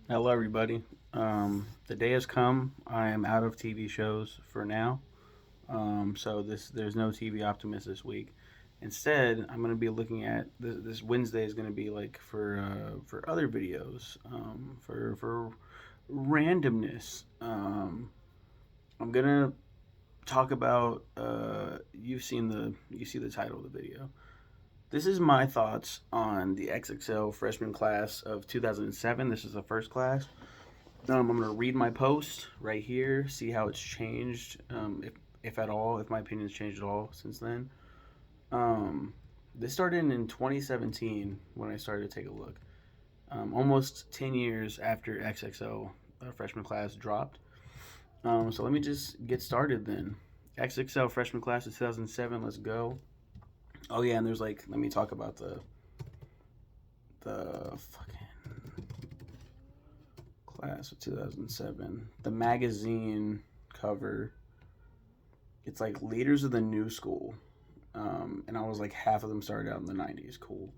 Hello, everybody. The day has come. I am out of TV shows for now. So there's no TV Optimist this week. Instead, I'm going to be looking at this Wednesday is going to be like for other videos, for randomness. I'm gonna talk about you see the title of the video. This is my thoughts on the XXL freshman class of 2007. This is the first class. I'm going to read my post right here, see how it's changed, if at all, if my opinion's changed at all since then. Um, this started in 2017 when I started to take a look. Almost 10 years after XXO freshman class dropped. So let me just get started then. XXL freshman class of 2007. Let's go. Oh yeah, and there's like, let me talk about the fucking class of 2007. The magazine cover, it's like leaders of the new school. And I was like, half of them started out in the 90s. Cool.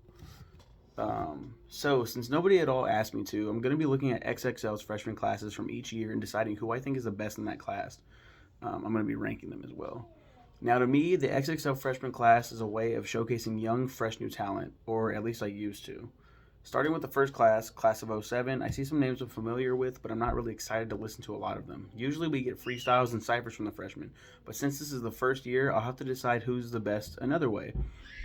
So, since nobody at all asked me to, I'm going to be looking at XXL's freshman classes from each year and deciding who I think is the best in that class. I'm going to be ranking them as well. Now, to me, the XXL freshman class is a way of showcasing young, fresh new talent, or at least I used to. Starting with the first class, class of '07, I see some names I'm familiar with, but I'm not really excited to listen to a lot of them. Usually we get freestyles and ciphers from the freshmen, but since this is the first year, I'll have to decide who's the best another way,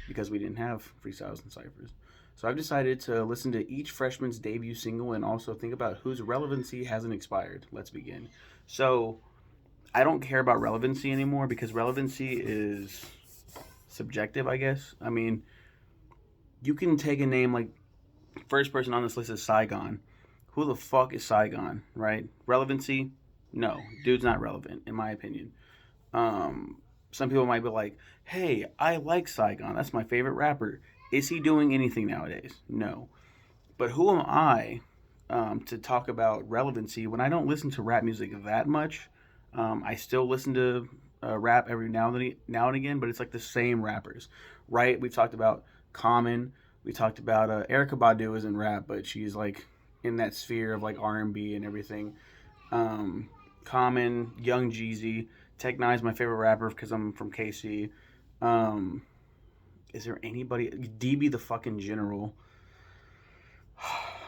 because we didn't have freestyles and ciphers. So I've decided to listen to each freshman's debut single and also think about whose relevancy hasn't expired. Let's begin. So I don't care about relevancy anymore because relevancy is subjective, I guess. I mean, you can take a name like first person on this list is Saigon. Who the fuck is Saigon, right? Relevancy? No. Dude's not relevant, in my opinion. Some people might be like, hey, I like Saigon. That's my favorite rapper. Is he doing anything nowadays? No. But who am I to talk about relevancy when I don't listen to rap music that much? I still listen to rap every now and again, but it's like the same rappers, right? We've talked about Common. We talked about Erica Badu is in rap, but she's like in that sphere of like R&B and everything. Common, Young Jeezy, Tech Nine's my favorite rapper because I'm from KC. Um, is there anybody? DB the fucking General.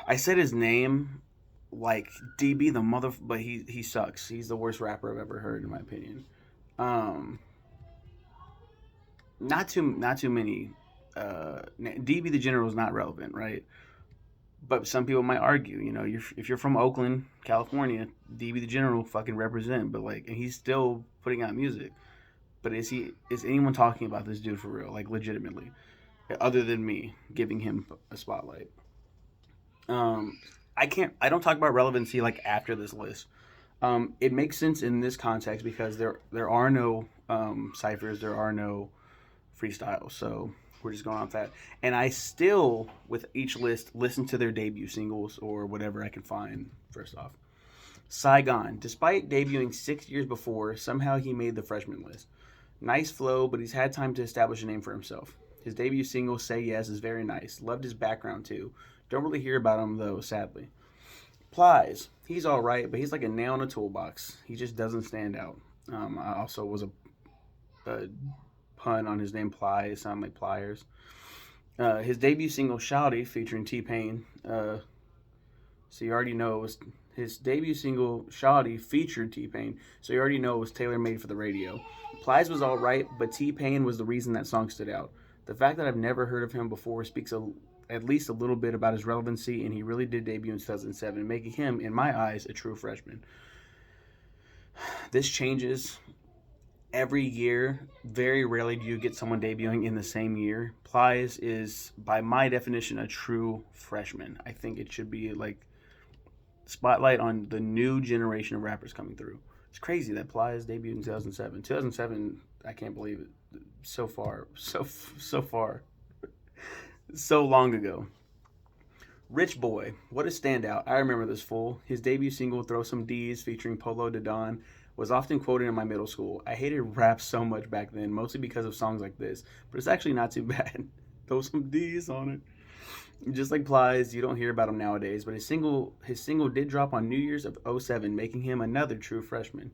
I said his name like DB the mother, but he sucks. He's the worst rapper I've ever heard in my opinion. Um, not too many. DB the General is not relevant, right? But some people might argue, if you're from Oakland, California, DB the General fucking represent, but like, and he's still putting out music. But is anyone talking about this dude for real, like legitimately, other than me giving him a spotlight? Um, I don't talk about relevancy like after this list. It makes sense in this context because there are no ciphers, there are no freestyles, so we're just going off that. And I still, with each list, listen to their debut singles or whatever I can find. First off, Saigon, despite debuting 6 years before, somehow he made the freshman list. Nice flow, but he's had time to establish a name for himself. His debut single, Say Yes, is very nice. Loved his background too. Don't really hear about him though, sadly. Plies, he's alright, but he's like a nail in a toolbox. He just doesn't stand out. I also was a pun on his name, Ply. It sounded like pliers. His debut single, Shouty, featuring T Pain. So you already know it was his debut single, Shawty, featured T Pain, so you already know it was tailor made for the radio. Plies was alright, but T Pain was the reason that song stood out. The fact that I've never heard of him before speaks at least a little bit about his relevancy, and he really did debut in 2007, making him, in my eyes, a true freshman. This changes every year. Very rarely do you get someone debuting in the same year. Plies is, by my definition, a true freshman. I think it should be like spotlight on the new generation of rappers coming through. It's crazy that Plies debuted in 2007. 2007, I can't believe it. So far, so far, so long ago. Rich Boy, what a standout. I remember this fool. His debut single, Throw Some D's, featuring Polo Don, was often quoted in my middle school. I hated rap so much back then, mostly because of songs like this, but it's actually not too bad. Throw some D's on it. Just like Plies, you don't hear about him nowadays, but his single did drop on New Year's of '07, making him another true freshman.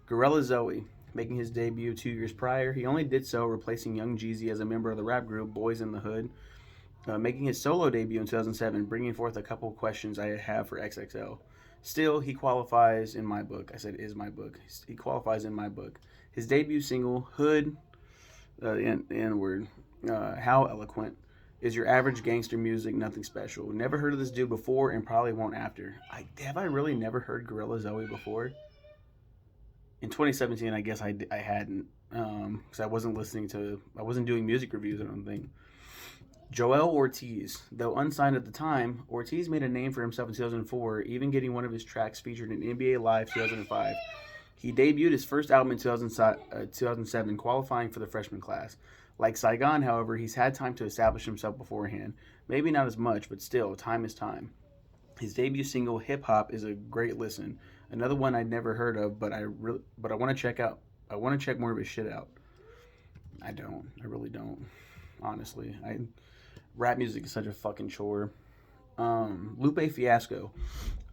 Gorilla Zoe, making his debut 2 years prior, he only did so replacing Young Jeezy as a member of the rap group Boys in the Hood, making his solo debut in 2007, bringing forth a couple of questions I have for XXL. Still, he qualifies in my book. I said is my book. He qualifies in my book. His debut single, Hood, N-word, how eloquent, is your average gangster music, nothing special. Never heard of this dude before and probably won't after. Have I really never heard Gorilla Zoe before? In 2017, I guess I hadn't, because I wasn't doing music reviews, I don't think. Joel Ortiz. Though unsigned at the time, Ortiz made a name for himself in 2004, even getting one of his tracks featured in NBA Live 2005. He debuted his first album in 2007, qualifying for the freshman class. Like Saigon, however, he's had time to establish himself beforehand. Maybe not as much, but still, time is time. His debut single, Hip Hop, is a great listen. Another one I'd never heard of, but I want to check out. I want to check more of his shit out. I don't. I really don't. Honestly, rap music is such a fucking chore. Lupe Fiasco,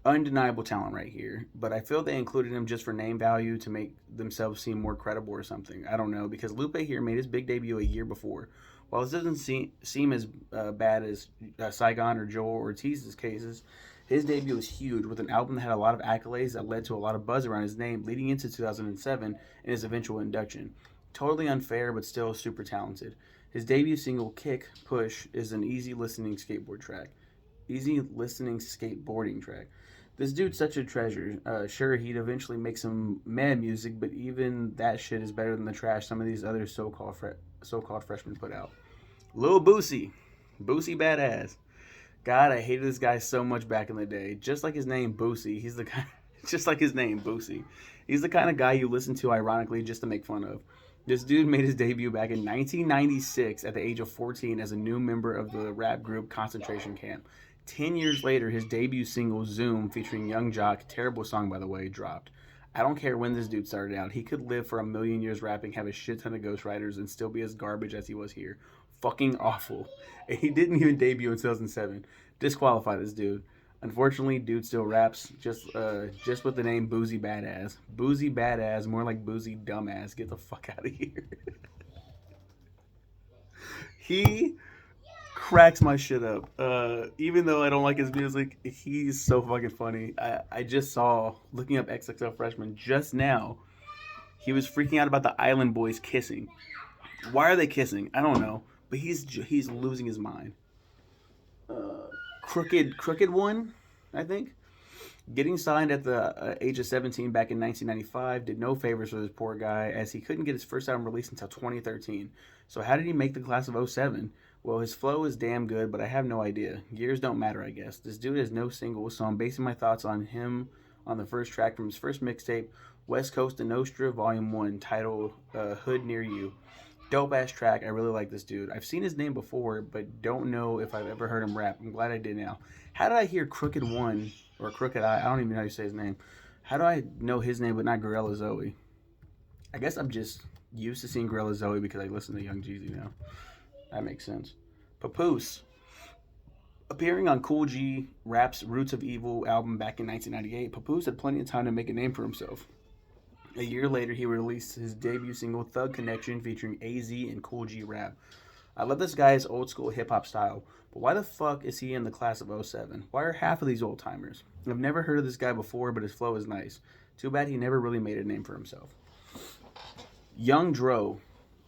undeniable talent right here, but I feel they included him just for name value to make themselves seem more credible or something. I don't know, because Lupe here made his big debut a year before. While this doesn't seem as bad as Saigon or Joel Ortiz's cases, his debut was huge with an album that had a lot of accolades that led to a lot of buzz around his name leading into 2007 and his eventual induction. Totally unfair, but still super talented. His debut single, Kick Push, is an easy listening skateboarding track. This dude's such a treasure. Sure, he'd eventually make some mad music, but even that shit is better than the trash some of these other so-called freshmen put out. Lil Boosie, Boosie badass. God, I hated this guy so much back in the day. Just like his name, Boosie. He's the kind. Just like his name, Boosie. He's the kind of guy you listen to ironically just to make fun of. This dude made his debut back in 1996 at the age of 14 as a new member of the rap group Concentration Camp. 10 years later, his debut single, Zoom, featuring Young Jock, terrible song by the way, dropped. I don't care when this dude started out. He could live for a million years rapping, have a shit ton of ghostwriters, and still be as garbage as he was here. Fucking awful. And he didn't even debut in 2007. Disqualify this dude. Unfortunately, dude still raps just with the name Boozy Badass. Boozy Badass, more like Boozy Dumbass. Get the fuck out of here. He cracks my shit up. Even though I don't like his music, he's so fucking funny. I just saw, looking up XXL Freshman just now, he was freaking out about the Island Boys kissing. Why are they kissing? I don't know. But he's losing his mind. Crooked One, I think. Getting signed at the age of 17 back in 1995 did no favors for this poor guy, as he couldn't get his first album released until 2013. So how did he make the class of '07? Well, his flow is damn good, but I have no idea. Years don't matter, I guess. This dude has no singles, so I'm basing my thoughts on him on the first track from his first mixtape, West Coast and Nostra Volume 1, titled Hood Near You. Dope ass track. I really like this dude. I've seen his name before, but don't know if I've ever heard him rap. I'm glad I did now. How did I hear Crooked One or Crooked Eye? I don't even know how you say his name. How do I know his name but not Gorilla Zoe? I guess I'm just used to seeing Gorilla Zoe because I listen to Young Jeezy now. That makes sense. Papoose. Appearing on Cool G Rap's Roots of Evil album back in 1998, Papoose had plenty of time to make a name for himself. A year later, he released his debut single, Thug Connection, featuring AZ and Cool G Rap. I love this guy's old school hip hop style, but why the fuck is he in the class of '07? Why are half of these old timers? I've never heard of this guy before, but his flow is nice. Too bad he never really made a name for himself. Young Dro.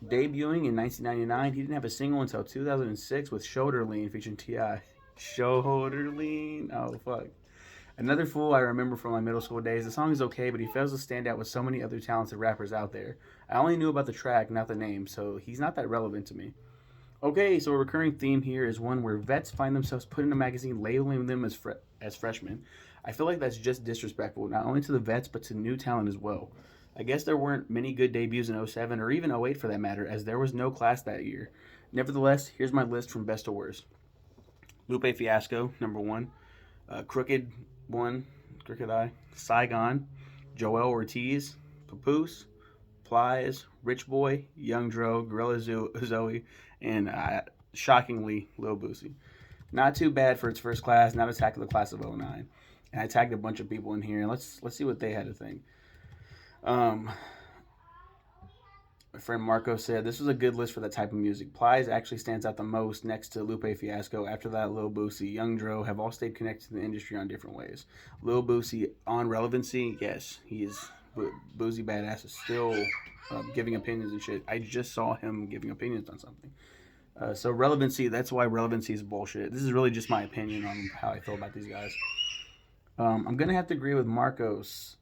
Debuting in 1999, he didn't have a single until 2006 with Shoulder Lean featuring T.I. Shoulder Lean? Oh, fuck. Another fool I remember from my middle school days. The song is okay, but he fails to stand out with so many other talented rappers out there. I only knew about the track, not the name, so he's not that relevant to me. Okay, so a recurring theme here is one where vets find themselves put in a magazine labeling them as freshmen. I feel like that's just disrespectful, not only to the vets, but to new talent as well. I guess there weren't many good debuts in '07 or even '08 for that matter, as there was no class that year. Nevertheless, here's my list from best to worst. Lupe Fiasco, number 1. Crooked One, Crooked Eye. Saigon. Joel Ortiz. Papoose. Plies. Rich Boy. Young Dro. Gorilla Zoe. And shockingly, Lil Boosie. Not too bad for its first class. Not Attack of the Class of '09. And I tagged a bunch of people in here, and let's see what they had to think. Um, my friend Marco said this was a good list for that type of music. Plies actually stands out the most next to Lupe Fiasco. After that, Lil Boosie, Young Dro have all stayed connected to the industry on different ways. Lil Boosie on relevancy, yes, he is. Boosie Badass is still giving opinions and shit. I just saw him giving opinions on something. So relevancy, that's why relevancy is bullshit. This is really just my opinion on how I feel about these guys. I'm gonna have to agree with Marcos,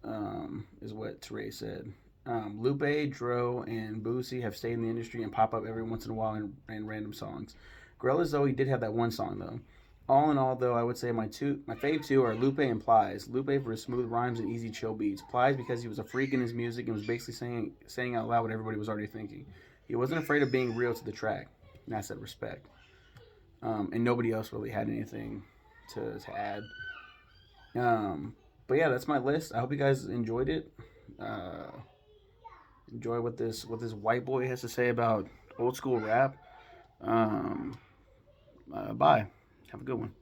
is what Teray said. Lupe, Dro, and Boosie have stayed in the industry and pop up every once in a while in random songs. Gorilla Zoe did have that one song though. All in all, though, I would say my fave two are Lupe and Plies. Lupe for his smooth rhymes and easy chill beats. Plies because he was a freak in his music and was basically saying out loud what everybody was already thinking. He wasn't afraid of being real to the track. And I said respect. And nobody else really had anything to add. But yeah, that's my list. I hope you guys enjoyed it. Uh, enjoy what this white boy has to say about old school rap. Um, Bye. Have a good one.